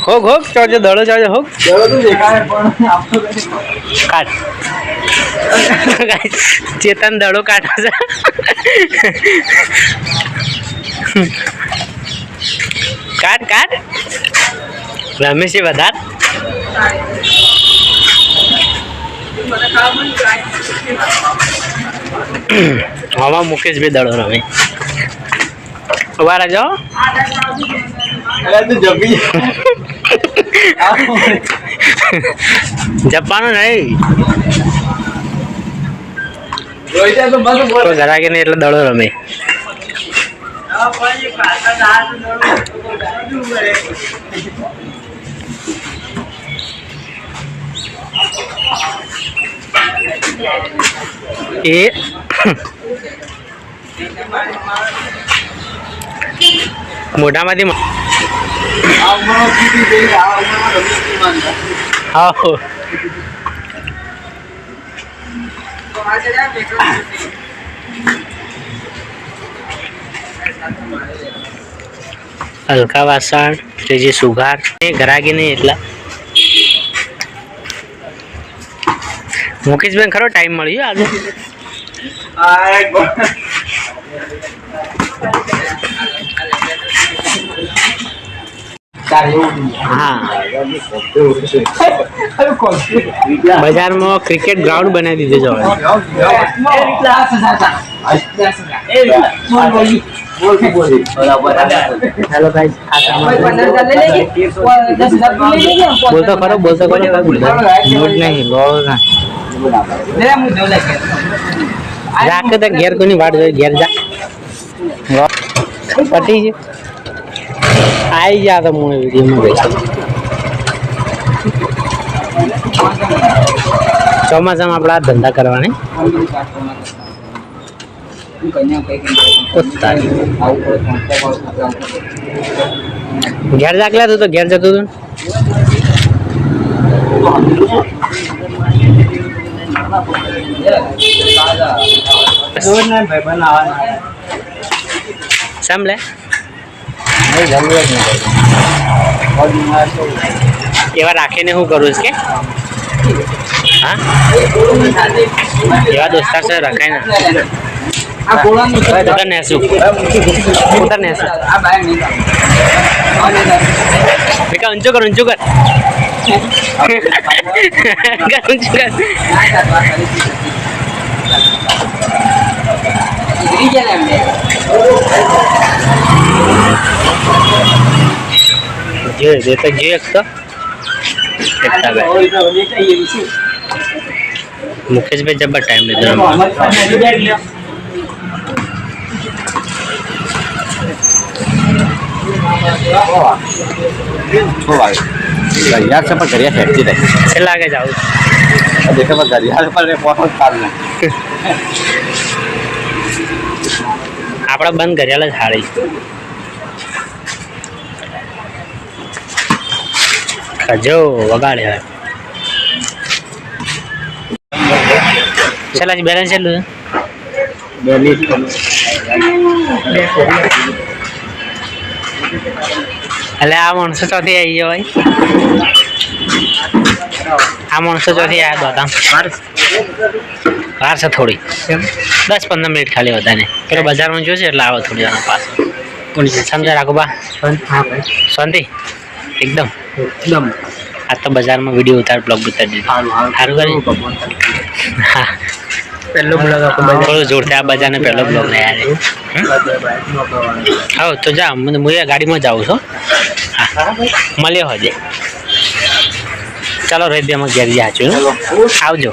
hog hog charge દડો charge hog દડો તો દેખાય પણ આપતો કાટ ચેતન દડો કાઢે છે કાટ કાટ રમેશ વધાર આમાં મુકેશ ભાઈ દડો રમે ઉભા રહેજો જપવાનું નહીં ઘરાકે ને એટલે દડો રમે એ મોઢામાંથી હલકા વાસણ ત્રીજી સુઘાર એ ઘરાકી નહીં એટલા મુકેશભાઈ ખરો ટાઈમ મળ્યો આજે હા બજારમાં ક્રિકેટ ગ્રાઉન્ડ બનાવી દીધું બોલતો ખરો નહીં રાખે તો ઘેર કોની વાટ જોઈ ઘેર જા પટી છે આવી ગયા તો હું વિડીયોમાં ચોમાસામાં આપણા ધંધા કરવાની ઘેર જાકલા તું તો ઘેર જતું હતું સાંભળે એવા રાખીને શું કરું છે કે હા એવા દોસ્તાર છે રખાય ને ઉતર નેસું બેટા ઊંચો કર ઊંચો કર જે દેતા જે એક તો મુકેશભાઈ જબર ટાઈમ લીધો ઘડિયાળ છે પણ ઘડિયાળ ફેંકતી રહે છે લાગે જાવ દેખે પણ ઘડિયાળ પર પોતો ચાલને આપણા બંધ ઘડિયાળ જ હારી ખજો વગાડે ચલા બેલેન્સ કેટલું એટલે આ માણસો ચોથી આવી ગયો ભાઈ આ માણસો ચોથી આવ્યા હતા વાર છે થોડી 10-15 મિનિટ ખાલી વધારે પેલો બજારમાં જોશે એટલે આવો થોડી વાર પાસ સમજા રાખો બા શાંતિ એકદમ આ તો બજારમાં વિડીયો ઉતાર બ્લોગ ઉતારી દીધો સારું કરી હા પહેલો બ્લોગ થોડું જોરથી આ બજારનો પહેલો બ્લોગ ને યાર હા તો જા હું ગાડીમાં જાઉં છું હા મળ્યો હજે ચાલો રહી દે અમે ઘેર જ્યાં છું આવજો